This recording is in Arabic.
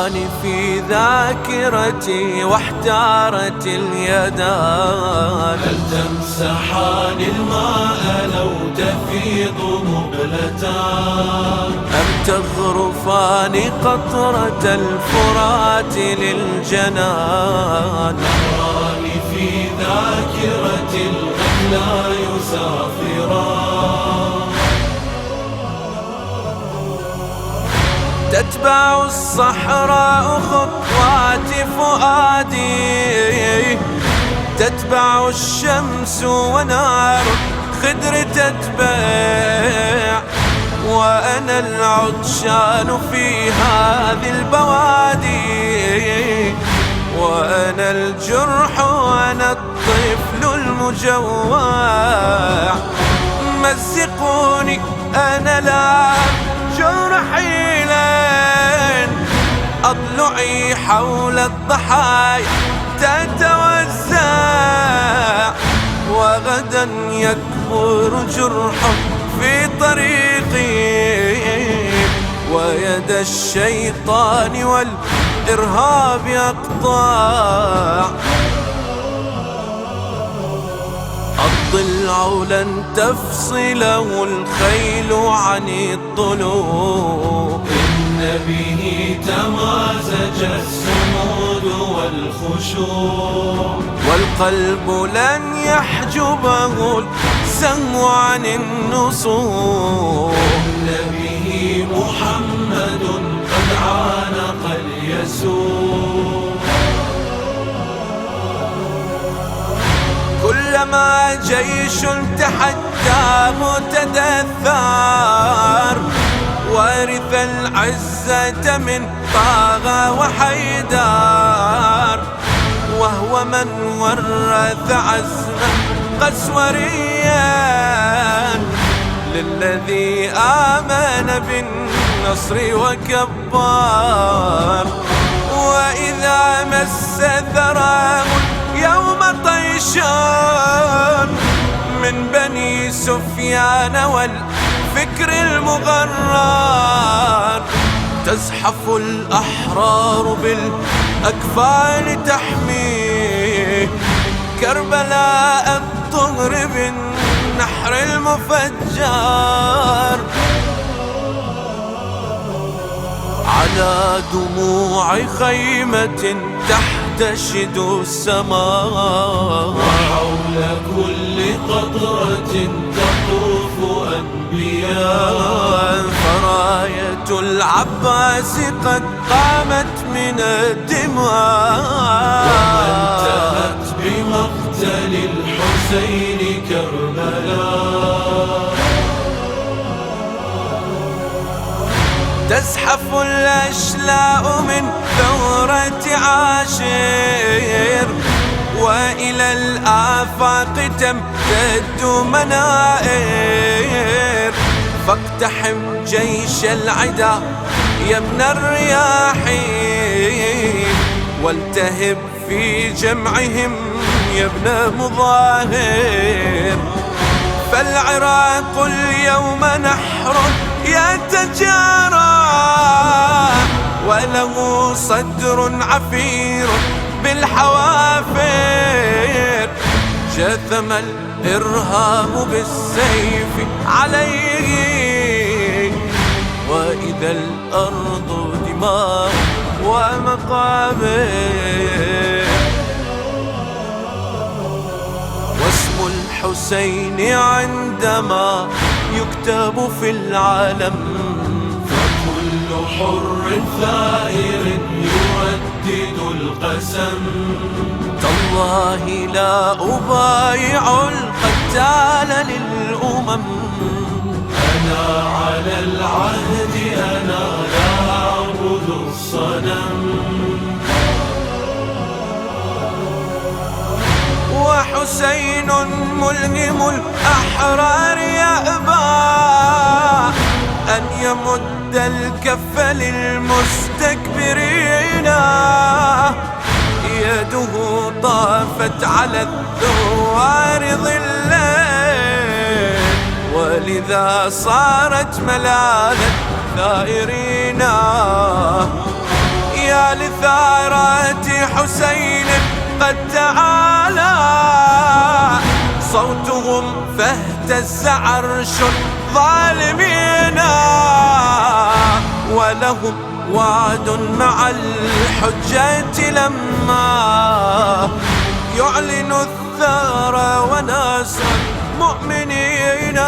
تمسحان في ذاكرتي واحتارت اليدان. هل تمسحان الماء لو تفيض مقلتان، أم تغرفان قطرة الفرات للجنان. نهران في ذاكرة القتلى يسافران، تتبع الصحراء خطوات فؤادي، تتبع الشمس ونار خدر تتبع، وأنا العطشان في هذه البوادي، وأنا الجرح وأنا الطفل المجوع. مزقوني أنا لا جرحي لين أضلعي حول الضحايا تتوزع، وغدا يكبر جرح في طريقي، ويد الشيطان والإرهاب يقطع. الضلع لن تفصله الخيل عن الضلوع، إن به تمازج الصمود والخشوع، والقلب لن يحجبه السمع عن النصوع. إن به محمد قد عانق اليسوع، كلما جيش تحداه تدثار، وارث العزة من طاغى وحيدار، وهو من ورث عزما قسوريا للذي آمن بالنصر وكبار. وإذا مس ثراه يوم طيشان من بني سفيان والفكر المغرر، تزحف الأحرار بالأكفان تحميه كربلاء الطهر بالنحر المفجر. على دموع خيمة تحتشد السماء، وحول كل قطرة تطوف أنبياء، فراية العباس قد قامت من الدماء، وانتهت بمقتل الحسين كربلاء. تزحف الأشلاء من ثورة عاشر، وإلى الآفاق تمتد منائر. فاقتحم جيش العدا يا ابن الرياحين، والتهب في جمعهم يا ابن مظاهر. فالعراق اليوم نحر يتجارى، وله صدر عفير بالحوافر. جثم الإرهاب بالسيف عليه، وإذا الأرض دماء ومقابر. واسم الحسين عندما يكتب في العالم، فكل حر ثائر يردد القسم. تالله لا أبايع القتال للأمم، أنا على العهد أنا لا أعبد الصنم. وحسين ملهم الأحرار يأبى أن يمد الكف للمستكبرين، يده طافت على الثوار ظلين، ولذا صارت ملاذ الثائرين. يا لثارات حسين قد تعالى صوتهم فاهتز عرش الظالمين، ولهم وعد مع الحجة لما يعلن الثار وناس مؤمنين.